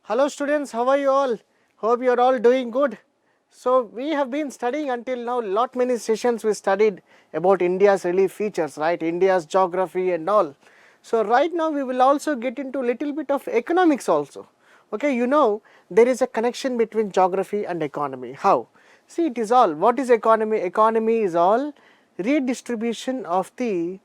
Hello students, how are you all? Hope you are all doing good. So we have been studying until now lot many sessions we studied about India's relief features, right? India's geography and all. So right now we will also get into little bit of economics also. Okay, you know there is a connection between geography and economy. How? See, it is all. What is economy? Economy is all redistribution of the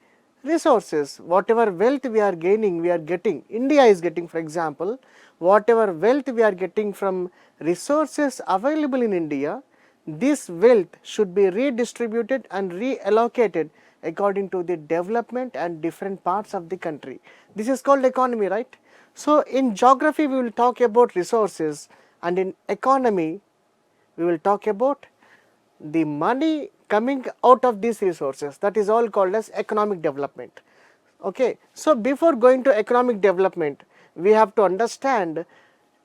resources. Whatever wealth we are gaining, we are getting, India is getting, for example, whatever wealth we are getting from resources available in India, this wealth should be redistributed and reallocated according to the development and different parts of the country. This is called economy, right? So in geography we will talk about resources, and in economy we will talk about the money coming out of these resources. That is all called as economic development. Okay, so before going to economic development, we have to understand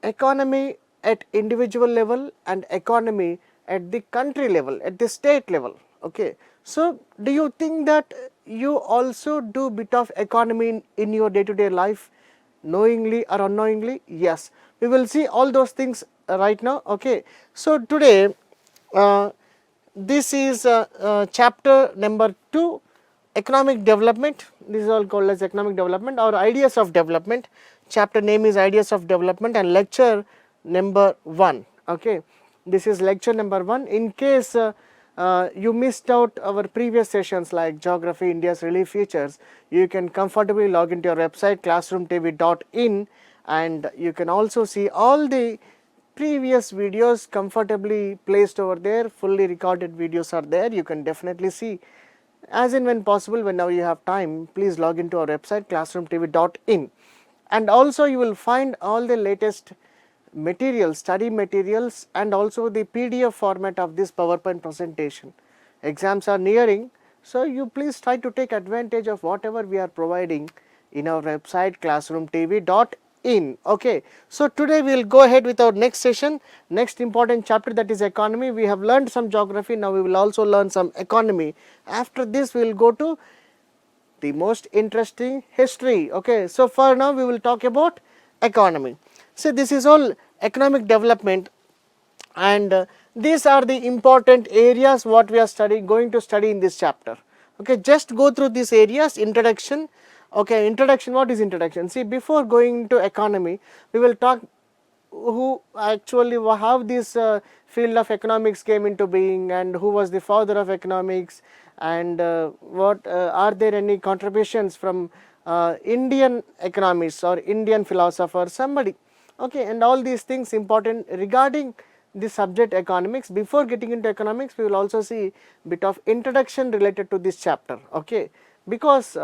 economy at individual level and economy at the country level, at the state level. Okay, so do you think that you also do bit of economy in your day-to-day life, knowingly or unknowingly? Yes, we will see all those things right now. Okay, so today uh, this is chapter number 2, economic development. This is all called as economic development or ideas of development. Chapter name is ideas of development and lecture number 1. Okay, this is lecture number 1. In case you missed out our previous sessions like geography, India's relief features, you can comfortably log into your website classroomtv.in, and you can also see all the previous videos comfortably placed over there. Fully recorded videos are there. You can definitely see as and when possible. Whenever you have time, please log into our website classroomtv.in, and also you will find all the latest materials, study materials, and also the PDF format of this PowerPoint presentation. Exams are nearing, so you please try to take advantage of whatever we are providing in our website classroomtv.in. Okay, so today we will go ahead with our next session, next important chapter, that is economy. We have learned some geography, now we will also learn some economy. After this we will go to the most interesting history. Okay, so for now we will talk about economy. So this is all economic development, and these are the important areas what we are going to study in this chapter. Okay, just go through these areas. Introduction. Okay, introduction. What is introduction? See, before going to economy, we will talk who actually how this field of economics came into being, and who was the father of economics, and what are there any contributions from Indian economists or Indian philosophers, somebody. Okay, and all these things important regarding the subject economics. Before getting into economics, we will also see bit of introduction related to this chapter. Okay, because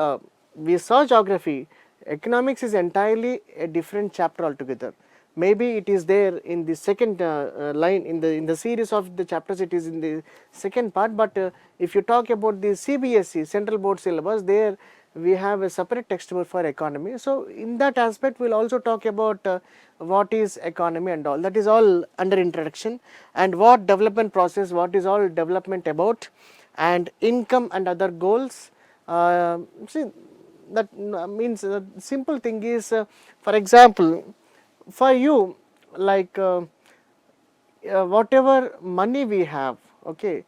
we saw geography, economics is entirely a different chapter altogether. Maybe it is there in the second line in the series of the chapters, it is in the second part, but if you talk about the CBSE Central Board syllabus, there we have a separate textbook for economy. So in that aspect we will also talk about what is economy and all. That is all under introduction. And what development process, what is all development about, and income and other goals. See, that means simple thing is, for example, for you, like whatever money we have, okay,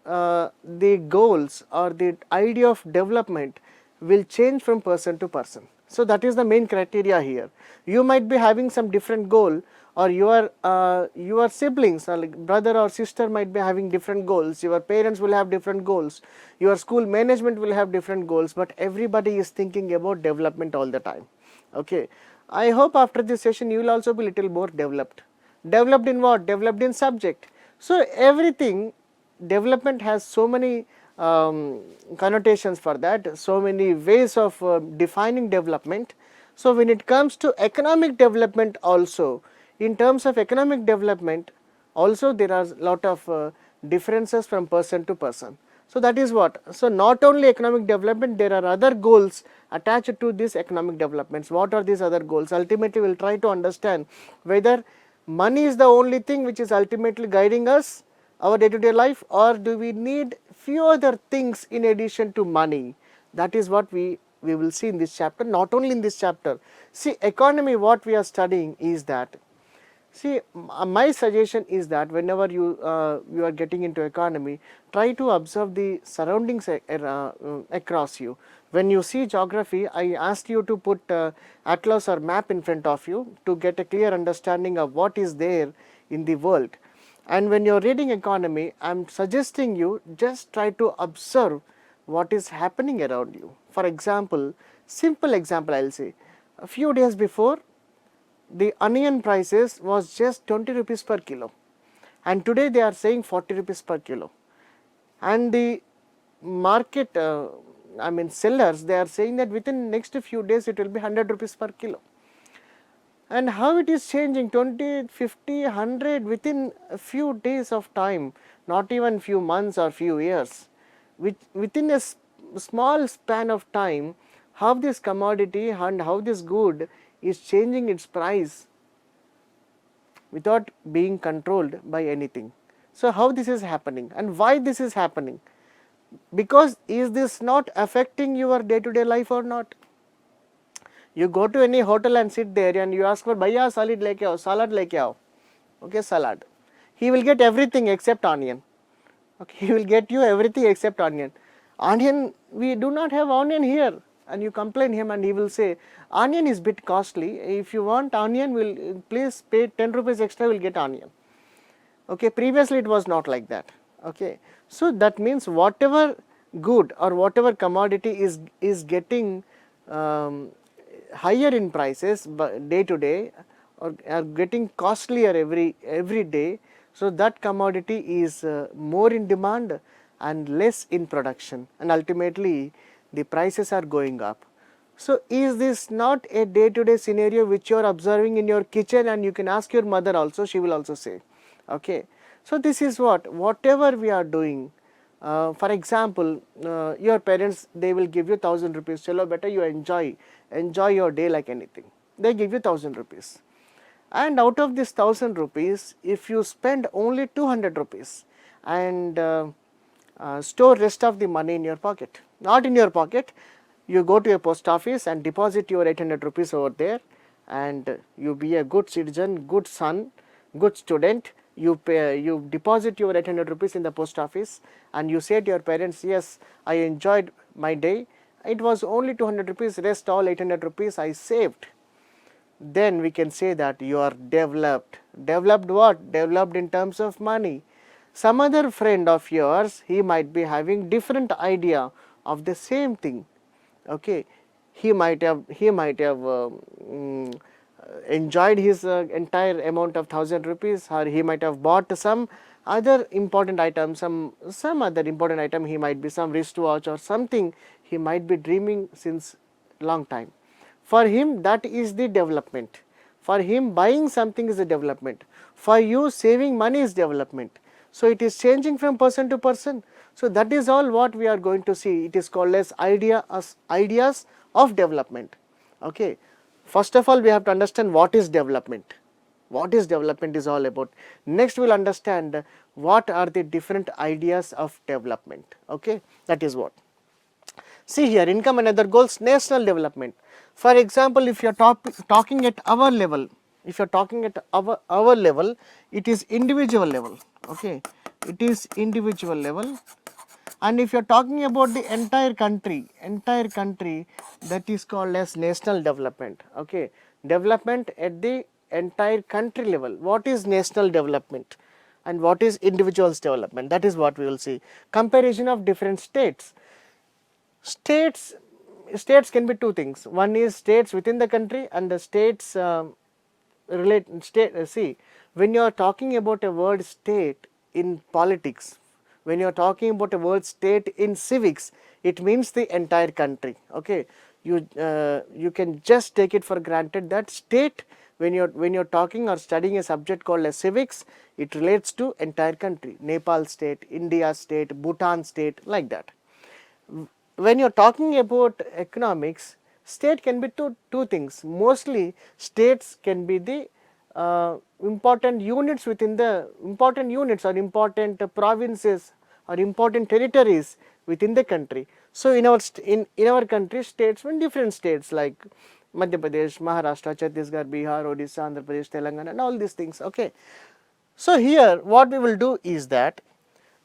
the goals or the idea of development will change from person to person. So that is the main criteria here. You might be having some different goal, or your siblings, or like brother or sister, might be having different goals. Your parents will have different goals. Your school management will have different goals. But everybody is thinking about development all the time. Okay, I hope after this session you will also be little more developed. Developed in what? Developed in subject. So everything, development has so many connotations for that, so many ways of defining development. So when it comes to economic development also, in terms of economic development also there are lot of differences from person to person. So that is what. So not only economic development, there are other goals attached to these economic developments. What are these other goals? Ultimately we will try to understand whether money is the only thing which is ultimately guiding us, our day-to-day life, or do we need few other things in addition to money. That is what we we will see in this chapter. Not only in this chapter, see, economy, what we are studying is that, see, my suggestion is that whenever you are getting into economy, try to observe the surroundings across you. When you see geography, I asked you to put atlas or map in front of you to get a clear understanding of what is there in the world. And when you are reading economy, I am suggesting you just try to observe what is happening around you. For example, simple example I will say, a few days before, the onion prices was just 20 rupees per kilo, and today they are saying 40 rupees per kilo, and the market I mean sellers, they are saying that within next few days it will be 100 rupees per kilo. And how it is changing 20, 50, 100 within a few days of time, not even few months or few years, within a small span of time, how this commodity and how this good is changing its price without being controlled by anything. So, how this is happening and why this is happening? Because is this not affecting your day to day life or not? You go to any hotel and sit there and you ask for bhaiya salad leke aao, salad leke aao, okay, salad. He will get everything except onion. Okay, he will get you everything except onion. Onion, we do not have onion here, and you complain him and he will say, onion is bit costly, if you want onion, will please pay 10 rupees extra, will get onion. Okay, previously it was not like that. Okay, so that means whatever good or whatever commodity is getting higher in prices day to day, or are getting costlier every day, so that commodity is more in demand and less in production, and ultimately the prices are going up. So, is this not a day to day scenario which you are observing in your kitchen, and you can ask your mother also, she will also say. Okay. So, this is whatever we are doing. For example, your parents, they will give you 1000 rupees, chalo beta, you enjoy your day like anything. They give you 1000 rupees. And out of this 1000 rupees, if you spend only 200 rupees and store rest of the money in your pocket, not in your pocket, you go to a post office and deposit your 800 rupees over there, and you be a good citizen, good son, good student, you deposit your 800 rupees in the post office, and you say to your parents, yes, I enjoyed my day, it was only 200 rupees, rest all 800 rupees I saved. Then we can say that you are developed. Developed what? Developed in terms of money. Some other friend of yours, he might be having different idea of the same thing. Okay, he might have enjoyed his entire amount of 1000 rupees, or he might have bought some other important item, some other important item, he might be some wristwatch or something he might be dreaming since long time. For him, that is the development. For him, buying something is a development. For you, saving money is development. So, it is changing from person to person. So, that is all what we are going to see. It is called as ideas of development. Okay. First of all, we have to understand what is development. What is development is all about. Next, we will understand what are the different ideas of development. Okay. That is what. See here, income and other goals, national development. For example, if you are talking at our level, if you are talking at our level, it is individual level. Okay, it is individual level. And if you are talking about the entire country, that is called as national development. Okay, development at the entire country level. What is national development and what is individuals development? That is what we will see. Comparison of different states. States can be two things. One is states within the country, and the states see, when you are talking about a word state in politics, when you are talking about a word state in civics, it means the entire country. Okay, you can just take it for granted that state, when you're talking or studying a subject called as civics, it relates to entire country. Nepal state, India state, Bhutan state, like that. When you are talking about economics, state can be two things. Mostly states can be the important units within the important units or important provinces or important territories within the country. So in our in our country, states mean different states like Madhya Pradesh, Maharashtra, Chhattisgarh, Bihar, Odisha, Andhra Pradesh, Telangana, and all these things. Okay. So here, what we will do is that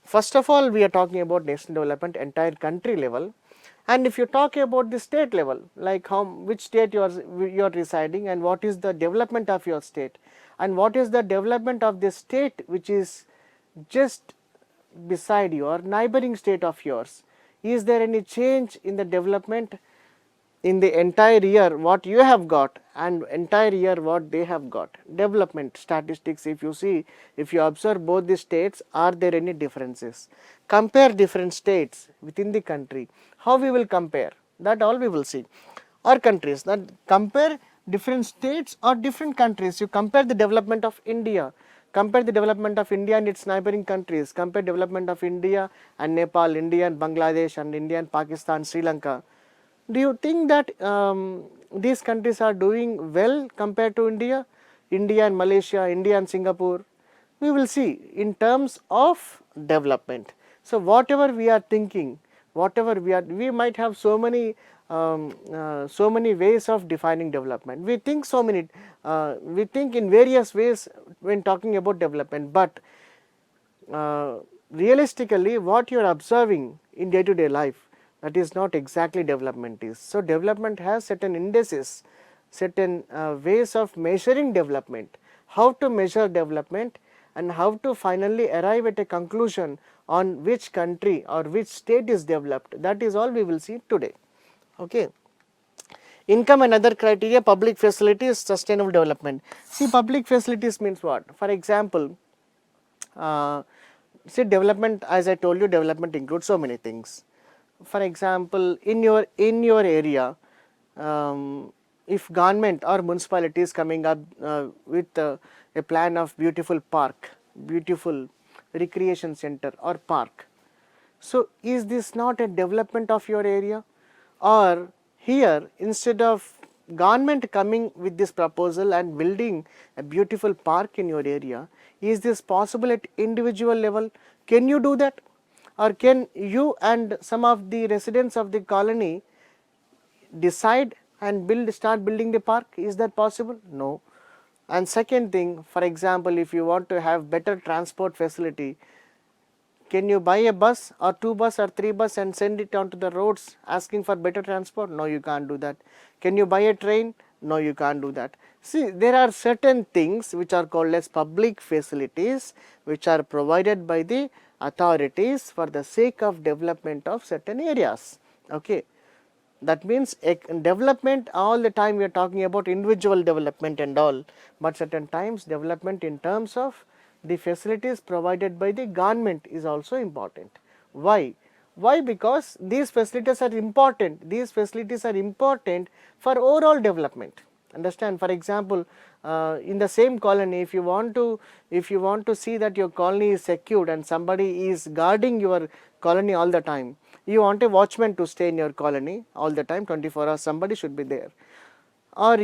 first of all, we are talking about national development, entire country level, and if you talk about the state level, like which state you are residing, and what is the development of your state, and what is the development of the state which is just beside your neighboring state of yours. Is there any change in the development in the entire year what you have got and entire year what they have got? Development statistics, if you see, if you observe both the states, are there any differences? Compare different states within the country. How we will compare? That all we will see. Or countries, that compare different states or different countries. You compare the development of India, compare the development of India and its neighboring countries, compare development of India and Nepal, India and Bangladesh, and India and Pakistan, Sri Lanka. Do you think that these countries are doing well compared to India? India and Malaysia, India and Singapore? We will see in terms of development. So whatever we are thinking, whatever we might have so many ways of defining development. We think we think in various ways when talking about development, but realistically what you are observing in day to day life, that is not exactly development is. So development has certain indices, certain ways of measuring development, how to measure development and how to finally arrive at a conclusion on which country or which state is developed. That is all we will see today. Okay. Income and other criteria, public facilities, sustainable development. See, public facilities means what? For example, see, development, as I told you, development includes so many things. For example, in your area, if government or municipality is coming up with a plan of beautiful park, beautiful recreation center or park, so is this not a development of your area? Or here, instead of government coming with this proposal and building a beautiful park in your area, is this possible at individual level? Can you do that? Or can you and some of the residents of the colony decide and start building the park? Is that possible? No. And second thing, for example, if you want to have better transport facility, can you buy a bus or 2 bus or 3 bus and send it onto the roads asking for better transport? No, you can't do that. Can you buy a train? No, you can't do that. See, there are certain things which are called as public facilities which are provided by the authorities for the sake of development of certain areas. Okay. That means development, all the time we are talking about individual development and all, but certain times development in terms of the facilities provided by the government is also important. Why? Why? Because these facilities are important. These facilities are important for overall development. Understand? For example, in the same colony, if you want to see that your colony is secured and somebody is guarding your colony all the time, you want a watchman to stay in your colony all the time, 24 hours, somebody should be there. Or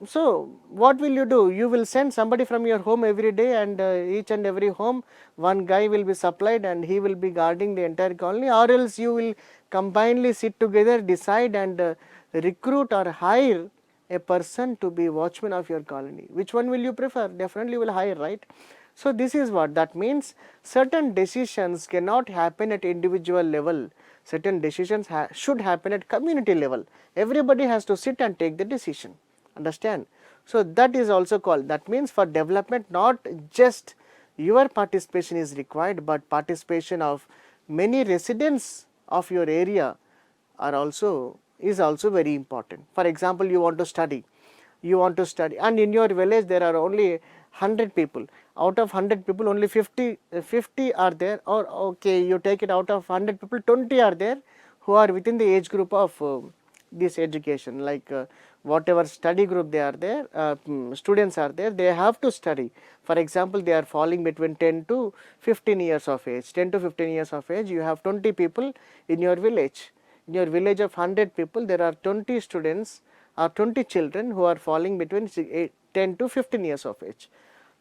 so what will you do? You will send somebody from your home every day, and each and every home one guy will be supplied and he will be guarding the entire colony, or else you will combinedly sit together, decide and recruit or hire a person to be watchman of your colony. Which one will you prefer? Definitely you will hire, right? So this is what that means. Certain decisions cannot happen at individual level. Certain decisions should happen at community level. Everybody has to sit and take the decision. Understand? So that is also called. That means for development, not just your participation is required, but participation of many residents of your area is also very important. For example, you want to study, and in your village there are only 100 people. Out of 100 people, only 50 are there, or okay, you take it, out of 100 people, 20 are there who are within the age group of this education, like whatever study group they are there, students are there, they have to study. For example, they are falling between 10 to 15 years of age. 10 to 15 years of age, you have 20 people in your village. In your village of 100 people, there are 20 students or 20 children who are falling between 10 to 15 years of age.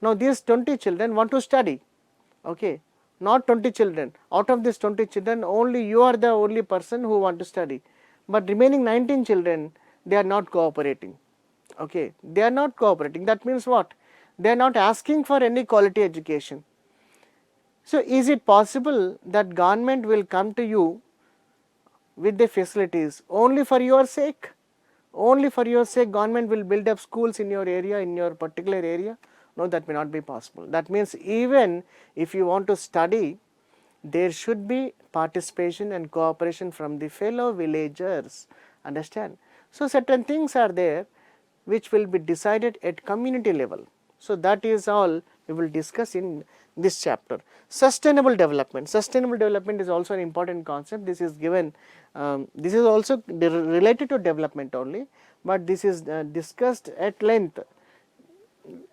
Now these 20 children want to study, okay, not 20 children. Out of these 20 children, only you are the only person who want to study, but remaining 19 children, they are not cooperating. Okay, they are not cooperating. That means what? They are not asking for any quality education. So is it possible that government will come to you with the facilities only for your sake? Only for your sake government will build up schools in your area, in your particular area? No, that may not be possible. That means even if you want to study, there should be participation and cooperation from the fellow villagers, understand. So certain things are there which will be decided at community level. So that is all we will discuss in this chapter. Sustainable development. Sustainable development is also an important concept. This is given, this is also related to development only, but this is discussed at length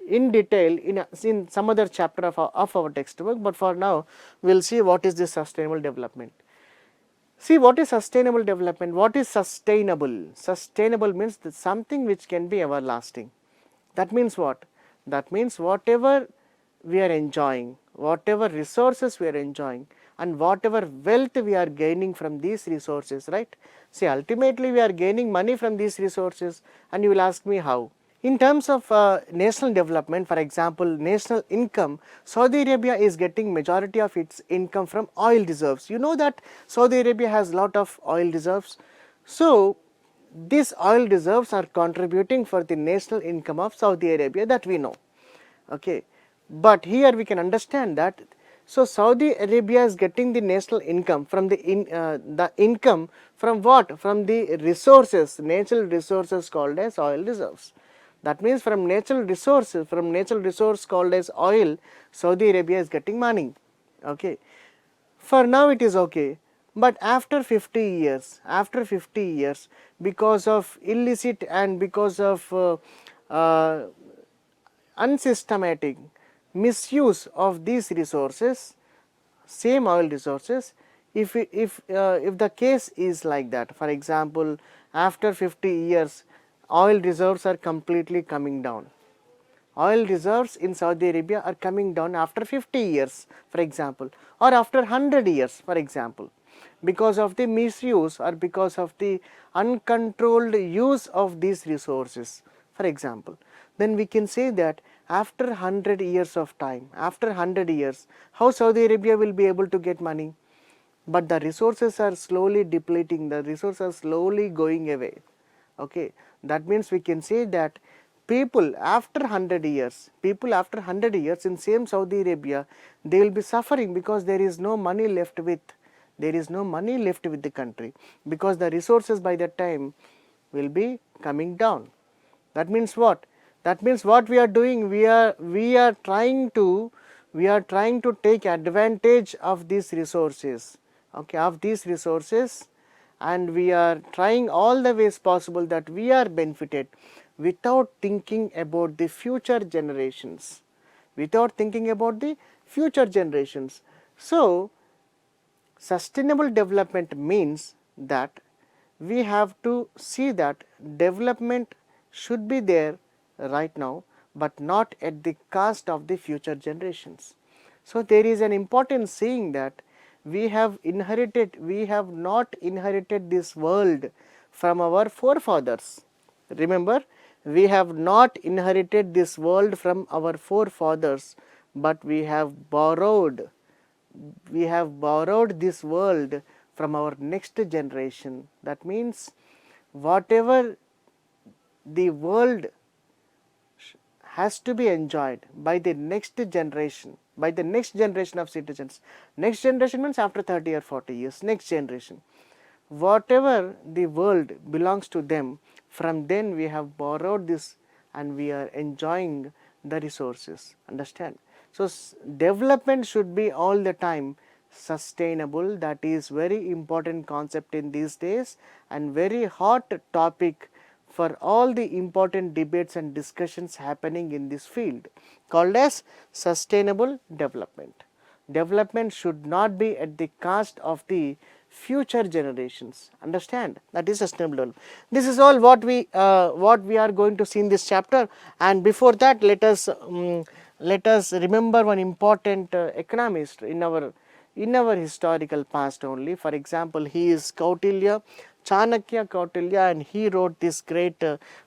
in detail in some other chapter of our textbook, but for now we will see what is this sustainable development. See, what is sustainable development? What is sustainable? Sustainable means that something which can be everlasting. That means what? That means whatever we are enjoying, whatever resources we are enjoying, and whatever wealth we are gaining from these resources, right? See, ultimately we are gaining money from these resources, and you will ask me how. In terms of national development, for example, national income, Saudi Arabia is getting majority of its income from oil reserves. You know that Saudi Arabia has lot of oil reserves. So these oil reserves are contributing for the national income of Saudi Arabia, that we know. Okay. But here we can understand that, so Saudi Arabia is getting the national income from the income from what? From the resources, natural resources called as oil reserves. That means from natural resources, from natural resource called as oil, Saudi Arabia is getting money. Okay. For now it is okay, but after 50 years, because of illicit and because of unsystematic misuse of these resources, same oil resources, if the case is like that, for example, after 50 years oil reserves are completely coming down. Oil reserves in Saudi Arabia are coming down after 50 years, for example, or after 100 years, for example, because of the misuse or because of the uncontrolled use of these resources, for example, then we can say that after 100 years of time, after 100 years, how Saudi Arabia will be able to get money? But the resources are slowly depleting, the resources are slowly going away. Okay. That means we can say that people after 100 years, in same Saudi Arabia, they will be suffering because there is no money left with, the country, because the resources by that time will be coming down. That means what? That means what we are doing, we are trying to take advantage of these resources, okay, and we are trying all the ways possible that we are benefited without thinking about the future generations, So sustainable development means that we have to see that development should be there right now, but not at the cost of the future generations. So there is an important saying that we have not inherited this world from our forefathers. Remember, we have not inherited this world from our forefathers, but we have borrowed this world from our next generation. That means whatever the world has to be enjoyed by the next generation, of citizens. Next generation means after 30 or 40 years, next generation. Whatever the world belongs to them, from then we have borrowed this and we are enjoying the resources, understand. So development should be all the time sustainable. That is very important concept in these days and very hot topic for all the important debates and discussions happening in this field, called as sustainable development. Development should not be at the cost of the future generations, understand, that is sustainable development. This is all what we are going to see in this chapter, and before that let us let us remember one important economist in our historical past only. For example, he is Kautilya, Chanakya Kautilya, and he wrote this great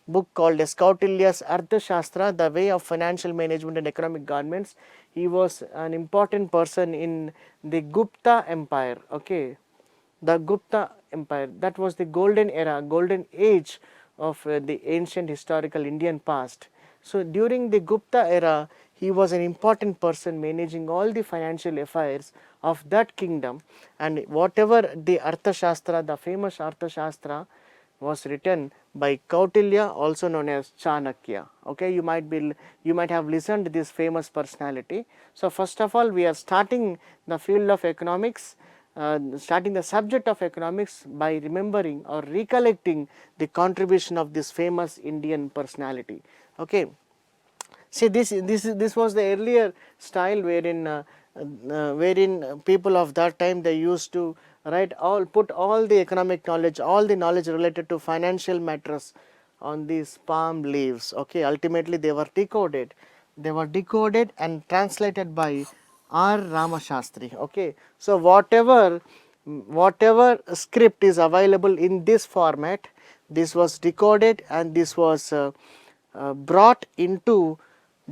book called as Kautilya's Arthashastra, The Way of Financial Management and Economic Governments. He was an important person in the Gupta Empire. Okay, the Gupta Empire, that was the golden era, golden age of the ancient historical Indian past. So during the Gupta era, he was an important person managing all the financial affairs of that kingdom, and whatever the Arthashastra, the famous Arthashastra, was written by Kautilya, also known as Chanakya. Okay, you might have listened to this famous personality. So first of all, we are starting the field of economics, starting the subject of economics by remembering or recollecting the contribution of this famous Indian personality. Okay. See, this was the earlier style wherein people of that time, they used to put all the economic knowledge, all the knowledge related to financial matters on these palm leaves. Okay, ultimately they were decoded. They were decoded and translated by R. Ramashastri. Okay, so whatever script is available in this format, this was decoded and this was brought into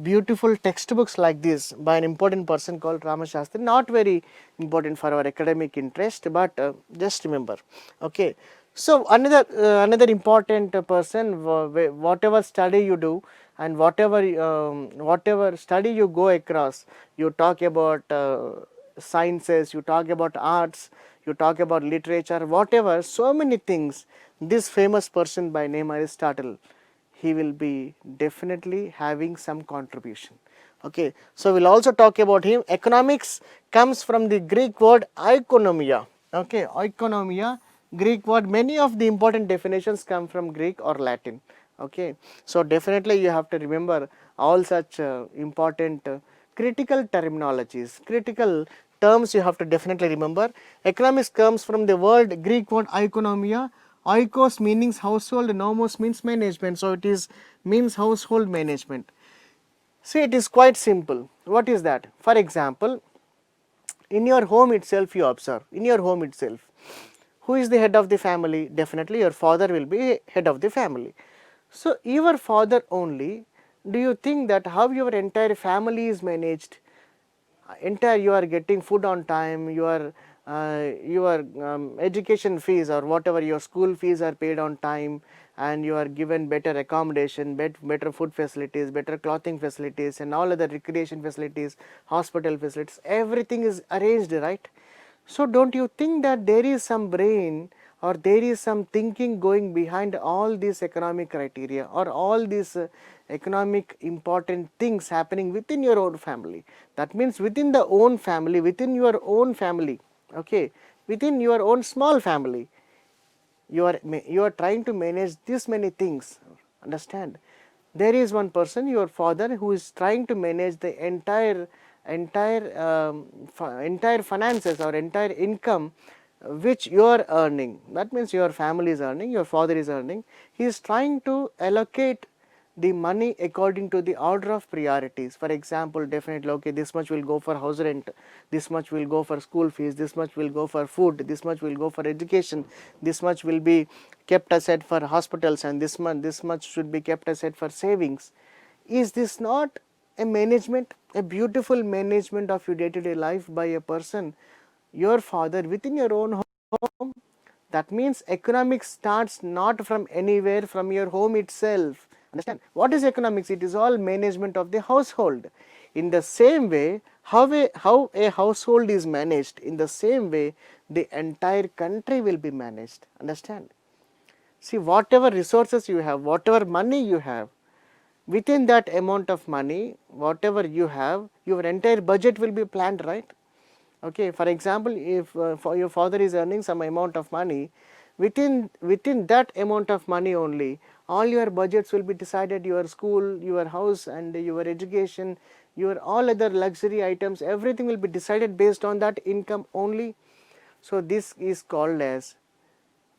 beautiful textbooks like this by an important person called Ramashastri. Not very important for our academic interest, but just remember. Okay. So another important person, whatever study you do and whatever study you go across, you talk about sciences, you talk about arts, you talk about literature, whatever, so many things. This famous person by name Aristotle, he will be definitely having some contribution. Okay, so we'll also talk about him. Economics comes from the Greek word oikonomia. Okay, oikonomia, Greek word. Many of the important definitions come from Greek or Latin. Okay, so definitely you have to remember all such important critical terminologies, critical terms you have to definitely remember. Economics comes from the word Greek word oikonomia. Oikos means household, nomos means management. So it is means household management. See, it is quite simple. What is that? For example, in your home itself, you observe, in your home itself, who is the head of the family? Definitely your father will be head of the family. So your father only, do you think that how your entire family is managed? Entire, you are getting food on time, your education fees or whatever your school fees are paid on time, and you are given better accommodation, better food facilities, better clothing facilities, and all other recreation facilities, hospital facilities, everything is arranged, right? So don't you think that there is some brain or there is some thinking going behind all these economic criteria or all these economic important things happening within your own family? That means within the own family, within your own family, okay, within your own small family, you are trying to manage this many things. Understand? There is one person, your father, who is trying to manage the entire finances or entire income which you are earning. That means your family is earning, your father is earning. He is trying to allocate the money according to the order of priorities. For example, definitely, okay, this much will go for house rent, this much will go for school fees, this much will go for food, this much will go for education, this much will be kept aside for hospitals, and this much should be kept aside for savings. Is this not a management, a beautiful management of your day-to-day life by a person, your father, within your own home? That means economics starts not from anywhere, from your home itself. Understand? What is economics? It is all management of the household. In the same way, how a household is managed, in the same way the entire country will be managed. Understand? See, whatever resources you have, whatever money you have, within that amount of money, whatever you have, your entire budget will be planned, right? Okay, for example, if for your father is earning some amount of money, within that amount of money only, all your budgets will be decided, your school, your house, and your education, your all other luxury items, everything will be decided based on that income only. So this is called as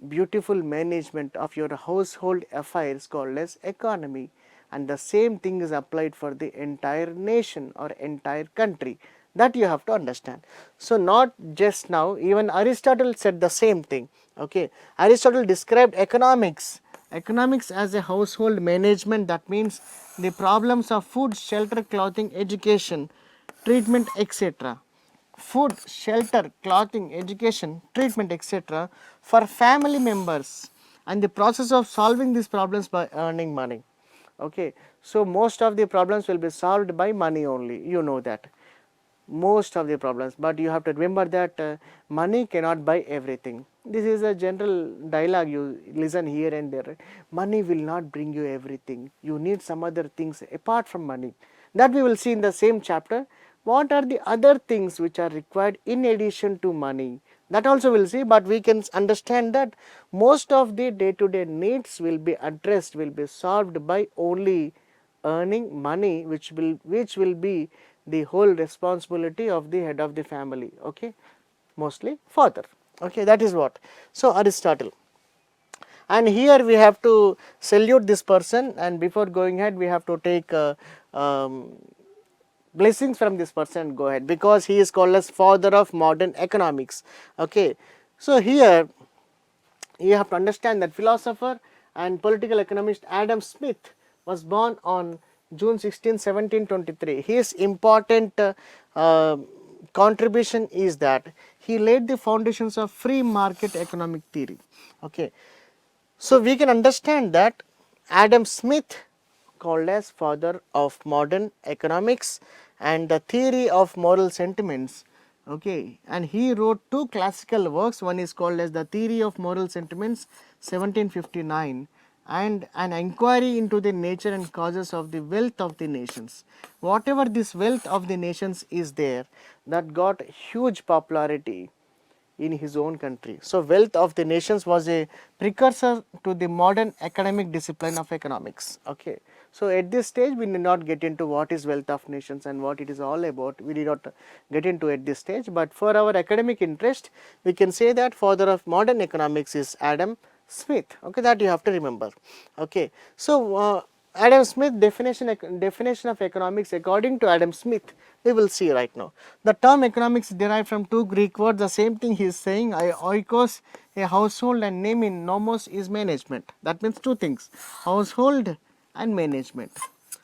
beautiful management of your household affairs, called as economy. and the same thing is applied for the entire nation or entire country. That you have to understand. So, not just now, even Aristotle said the same thing. Okay. Aristotle described economics as a household management, that means the problems of food, shelter, clothing, education, treatment, etc. Food, shelter, clothing, education, treatment, etc. for family members, and the process of solving these problems by earning money. Okay. So, most of the problems will be solved by money only, you know that, most of the problems, but you have to remember that money cannot buy everything. This is a general dialogue you listen here and there, right? Money will not bring you everything, you need some other things apart from money. That we will see in the same chapter. What are the other things which are required in addition to money? That also we will see, but we can understand that most of the day to day needs will be addressed, will be solved by only earning money, which will be the whole responsibility of the head of the family, okay, mostly father. Okay, that is what. So, Aristotle, and here we have to salute this person, and before going ahead we have to take blessings from this person, go ahead, because he is called as father of modern economics. Okay. So, here you have to understand that philosopher and political economist Adam Smith was born on June 16, 1723. His important contribution is that he laid the foundations of free market economic theory. Okay. So, we can understand that Adam Smith, called as father of modern economics and the theory of moral sentiments, okay, and he wrote two classical works. One is called as the theory of moral sentiments 1759 and an inquiry into the nature and causes of the wealth of the nations. Whatever this wealth of the nations is there, that got huge popularity in his own country. So, wealth of the nations was a precursor to the modern academic discipline of economics. Okay. So, at this stage we need not get into what is wealth of nations and what it is all about, we did not get into at this stage, but for our academic interest we can say that father of modern economics is Adam Smith. Okay, that you have to remember. Okay. So, Adam Smith definition of economics, according to Adam Smith, we will see right now. The term economics derived from two Greek words, the same thing he is saying, oikos, a household, and name in nomos is management. That means two things, household and management.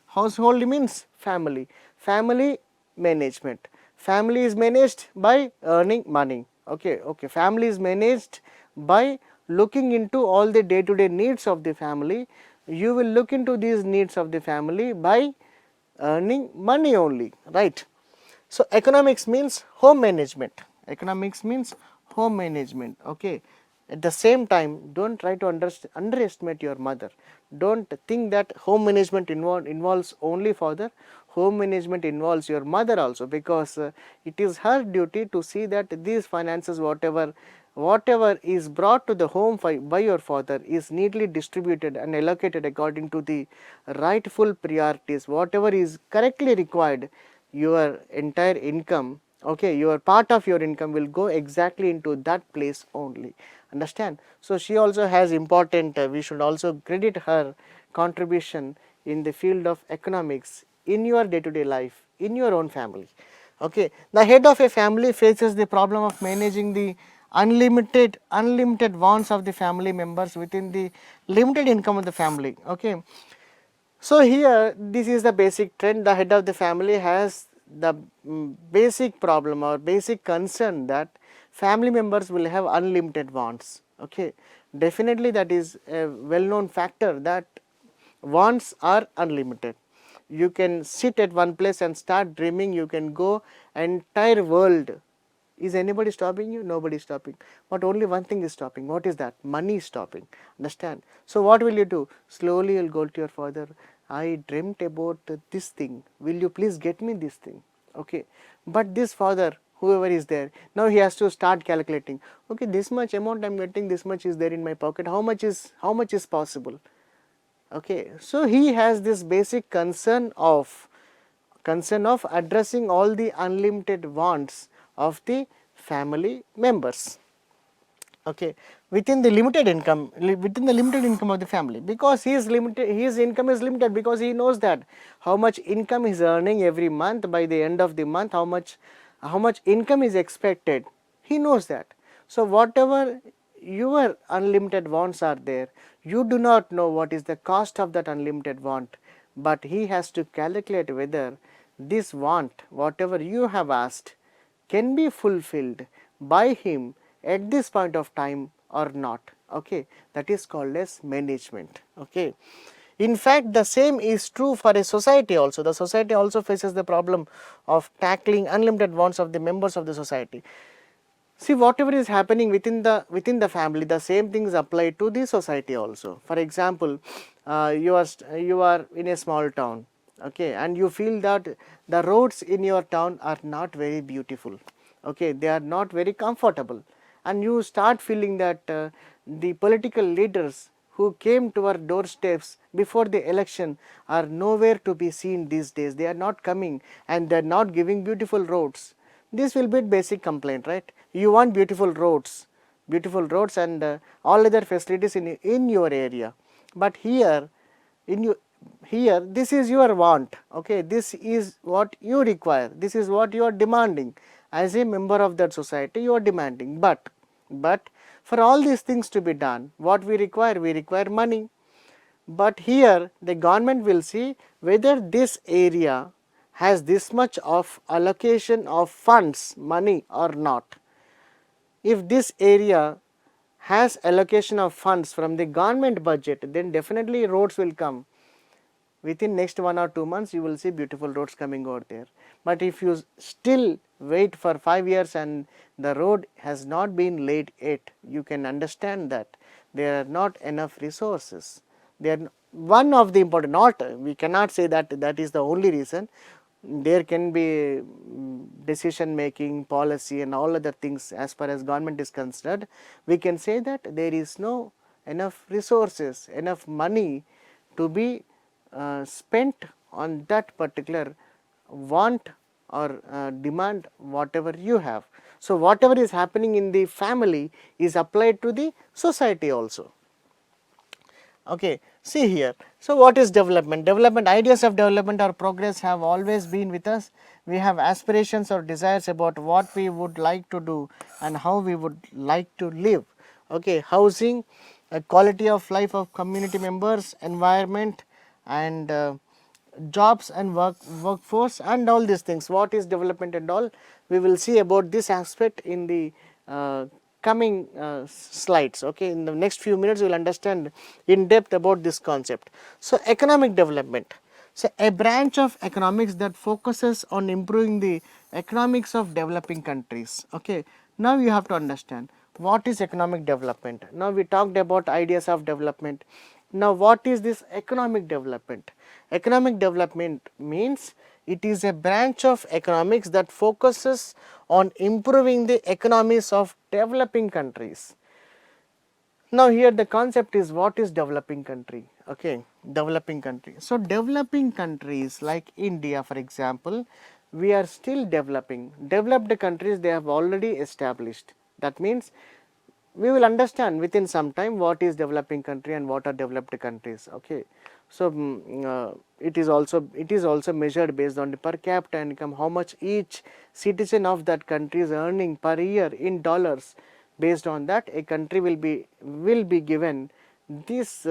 Household means family, family management. Family is managed by earning money. Okay, okay. Family is managed by looking into all the day to day needs of the family. You will look into these needs of the family by earning money only, right. So, economics means home management, economics means home management. Okay. At the same time, do not try to underestimate your mother, do not think that home management involves only father, home management involves your mother also, because it is her duty to see that these finances, whatever is brought to the home by your father is neatly distributed and allocated according to the rightful priorities, whatever is correctly required, your entire income, okay, your part of your income will go exactly into that place only, understand. So, she also has important, we should also credit her contribution in the field of economics in your day to day life, in your own family. Okay. The head of a family faces the problem of managing the unlimited wants of the family members within the limited income of the family. Okay. So, here this is the basic trend, the head of the family has the basic problem or basic concern that family members will have unlimited wants. Okay. Definitely that is a well known factor that wants are unlimited. You can sit at one place and start dreaming, you can go entire world. Is anybody stopping you? Nobody is stopping, but only one thing is stopping. What is that? Money is stopping, understand. So, what will you do? Slowly you will go to your father, I dreamt about this thing, will you please get me this thing? Okay. But this father, whoever is there, now he has to start calculating, okay, this much amount I am getting, this much is there in my pocket, how much is possible? Okay. So, he has this basic concern of addressing all the unlimited wants of the family members. okay, within the limited income, within the limited income of the family, because his income is limited, because he knows that how much income he is earning every month. By the end of the month, how much income is expected, he knows that. So whatever your unlimited wants are there, you do not know what is the cost of that unlimited want, but he has to calculate whether this want, whatever you have asked, can be fulfilled by him at this point of time or not. Okay, that is called as management. Okay. In fact, the same is true for a society also. The society also faces the problem of tackling unlimited wants of the members of the society. See, whatever is happening within the family, the same things apply to the society also. For example, you are in a small town, okay, and you feel that the roads in your town are not very beautiful, okay, they are not very comfortable, and you start feeling that the political leaders who came to our doorsteps before the election are nowhere to be seen these days. They are not coming and they are not giving beautiful roads. This will be basic complaint, right? You want beautiful roads and all other facilities in your area, but in you here this is your want, okay, this is what you require, this is what you are demanding as a member of that society, you are demanding. But for all these things to be done, what we require money. But here the government will see whether this area has this much of allocation of funds, money or not. If this area has allocation of funds from the government budget, then definitely roads will come. Within next 1 or 2 months, you will see beautiful roads coming over there. But if you still wait for 5 years and the road has not been laid yet, you can understand that there are not enough resources. They are one of the important, not, we cannot say that that is the only reason. There can be decision making, policy and all other things as far as government is concerned. We can say that there is no enough resources, enough money to be spent on that particular want or demand whatever you have. So whatever is happening in the family is applied to the society also. Okay, see here. So what is development? Development, ideas of development or progress have always been with us. We have aspirations or desires about what we would like to do and how we would like to live. Okay, housing, quality of life of community members, environment and jobs and workforce and all these things. What is development and all, we will see about this aspect in the coming slides. Okay, in the next few minutes we will understand in depth about this concept. So economic development, so a branch of economics that focuses on improving the economics of developing countries. Okay, now you have to understand what is economic development. Now we talked about ideas of development. Now what is this economic development? Economic development means it is a branch of economics that focuses on improving the economies of developing countries. Now here the concept is, what is developing country? Okay, developing country. So developing countries like India, for example, we are still developing. Developed countries, they have already established. That means we will understand within some time what is developing country and what are developed countries. Okay, so it is also measured based on the per capita income, how much each citizen of that country is earning per year in dollars. Based on that, a country will be given this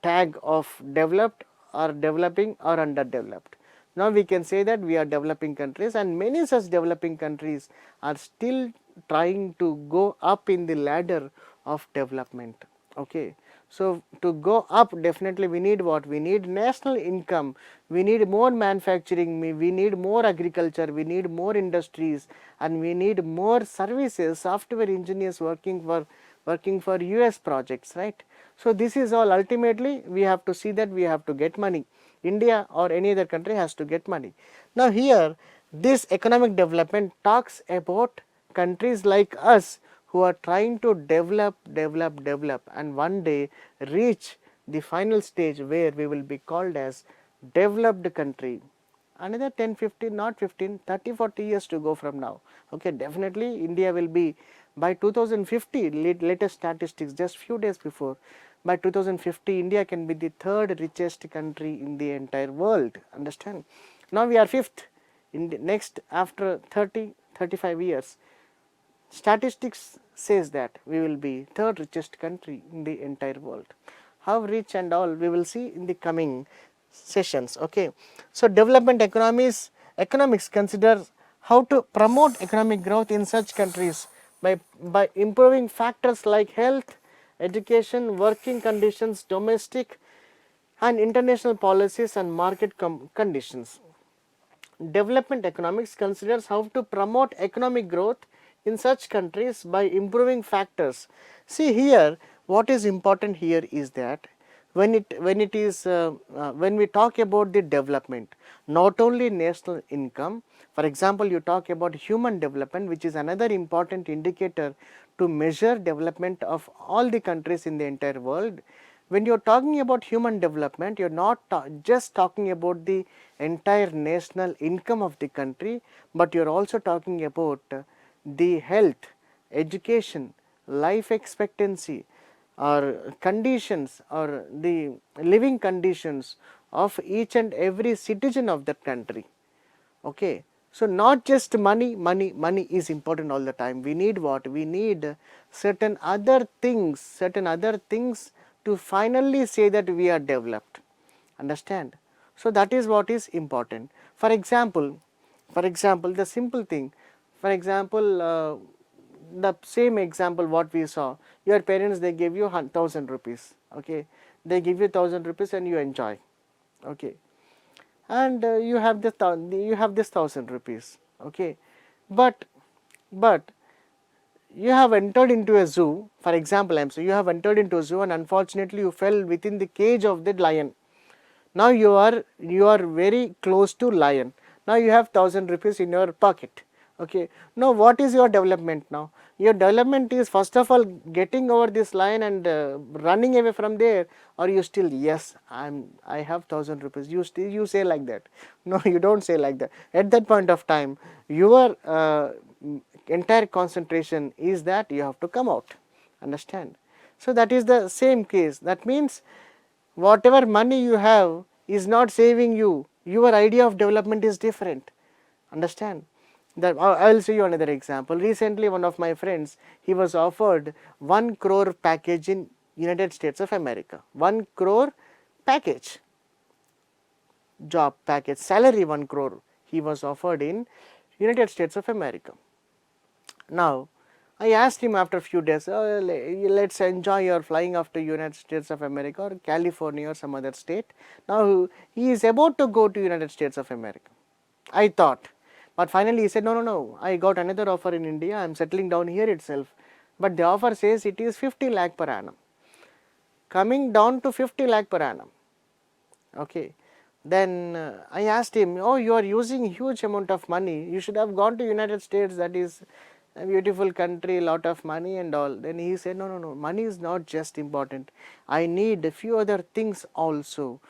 tag of developed or developing or underdeveloped. Now we can say that we are developing countries, and many such developing countries are still trying to go up in the ladder of development. Okay. So to go up, definitely we need what? We need national income, we need more manufacturing, we need more agriculture, we need more industries, and we need more services, software engineers working for US projects, right. So this is all, ultimately we have to see that we have to get money. India or any other country has to get money. Now here this economic development talks about countries like us who are trying to develop and one day reach the final stage where we will be called as developed country. Another 10, 15, not 15, 30, 40 years to go from now. Okay, definitely India will be By 2050, latest statistics just few days before, by 2050 India can be the third richest country in the entire world. Understand? Now we are fifth. In the next, after 35 years, statistics says that we will be third richest country in the entire world. How rich and all we will see in the coming sessions. Okay. So development economics considers how to promote economic growth in such countries by improving factors like health, education, working conditions, domestic and international policies and market conditions. Development economics considers how to promote economic growth in such countries by improving factors. See here, what is important here is that when we talk about the development, not only national income, for example, you talk about human development, which is another important indicator to measure development of all the countries in the entire world. When you are talking about human development, you are not just talking about the entire national income of the country, but you are also talking about the health, education, life expectancy or conditions or the living conditions of each and every citizen of that country. Okay. So, not just money is important all the time. We need what? We need certain other things to finally say that we are developed. Understand? So, that is what is important. For example, the simple thing, for example, the same example what we saw, your parents they give you 1000 rupees, okay, they give you 1000 rupees and you enjoy, okay, and you have this 1000 rupees, okay, but you have entered into a zoo, for example, I am saying you have entered into a zoo and unfortunately you fell within the cage of the lion. Now you are very close to lion. Now you have 1000 rupees in your pocket. Okay. Now what is your development now? Your development is first of all getting over this lion and running away from there, or you still, yes, I have 1000 rupees. You say like that. No, you don't say like that. At that point of time, your entire concentration is that you have to come out. Understand? So that is the same case. That means whatever money you have is not saving you, your idea of development is different. Understand? That I will show you another example. Recently one of my friends, he was offered 1 crore package in United States of America. 1 crore package, job package, salary 1 crore he was offered in United States of America. Now I asked him after a few days, oh, let's enjoy your flying after United States of America or California or some other state. Now he is about to go to United States of America, I thought, but finally he said, no, I got another offer in India, I am settling down here itself, but the offer says it is 50 lakh per annum, coming down to 50 lakh per annum. Okay. Then I asked him, oh, you are using huge amount of money, you should have gone to United States, that is a beautiful country, lot of money and all. Then he said, no, money is not just important, I need a few other things also.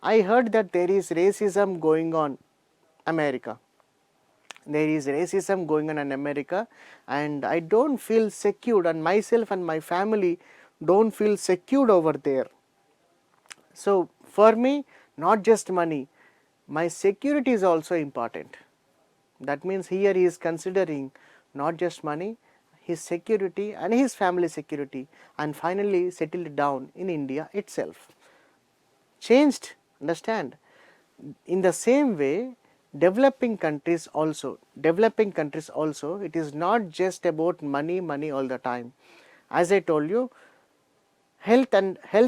I heard that there is racism going on America. There is racism going on in America and I don't feel secured, and myself and my family don't feel secured over there. So for me, not just money, my security is also important. That means here he is considering not just money, his security and his family security, and finally settled down in India itself. Changed, understand? In the same way, developing countries also, it is not just about money all the time. As I told you, health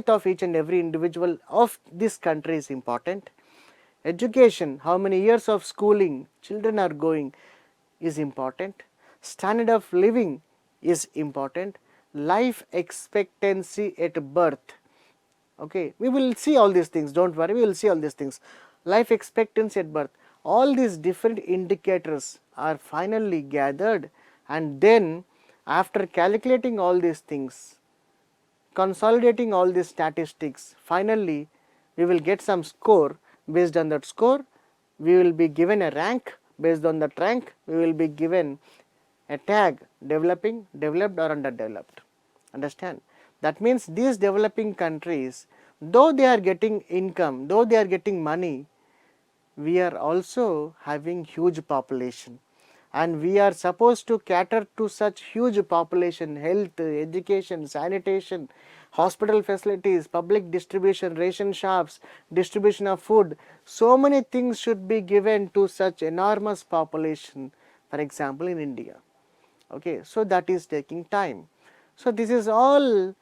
of each and every individual of this country is important. Education, how many years of schooling children are going is important. Standard of living is important. Life expectancy at birth. Okay, we will see all these things, don't worry, we will see all these things. Life expectancy at birth, all these different indicators are finally gathered, and then after calculating all these things, consolidating all these statistics, finally we will get some score. Based on that score, we will be given a rank. Based on that rank, we will be given a tag developing, developed or underdeveloped. Understand? That means these developing countries, though they are getting income, though they are getting money, we are also having huge population, and we are supposed to cater to such huge population, health, education, sanitation, hospital facilities, public distribution, ration shops, distribution of food. So many things should be given to such enormous population, for example in India. Okay, so that is taking time. So this is all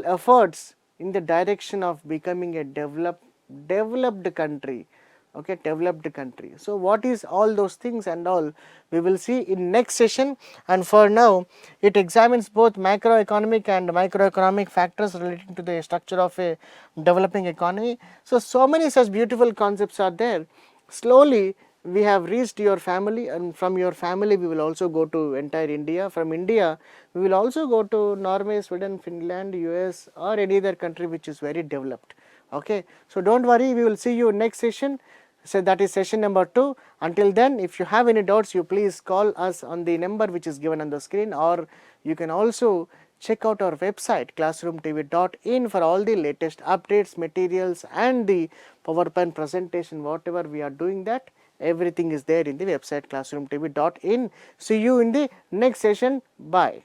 efforts in the direction of becoming a developed country. Okay, developed country. So what is all those things and all, we will see in next session, and for now it examines both macroeconomic and microeconomic factors relating to the structure of a developing economy. So many such beautiful concepts are there. Slowly we have reached your family, and from your family we will also go to entire India. From India we will also go to Norway, Sweden, Finland, US or any other country which is very developed. Okay, so don't worry, we will see you next session. So that is session number 2. Until then, if you have any doubts, you please call us on the number which is given on the screen, or you can also check out our website classroomtv.in for all the latest updates, materials and the PowerPoint presentation, whatever we are doing, that everything is there in the website classroomtv.in. See you in the next session. Bye.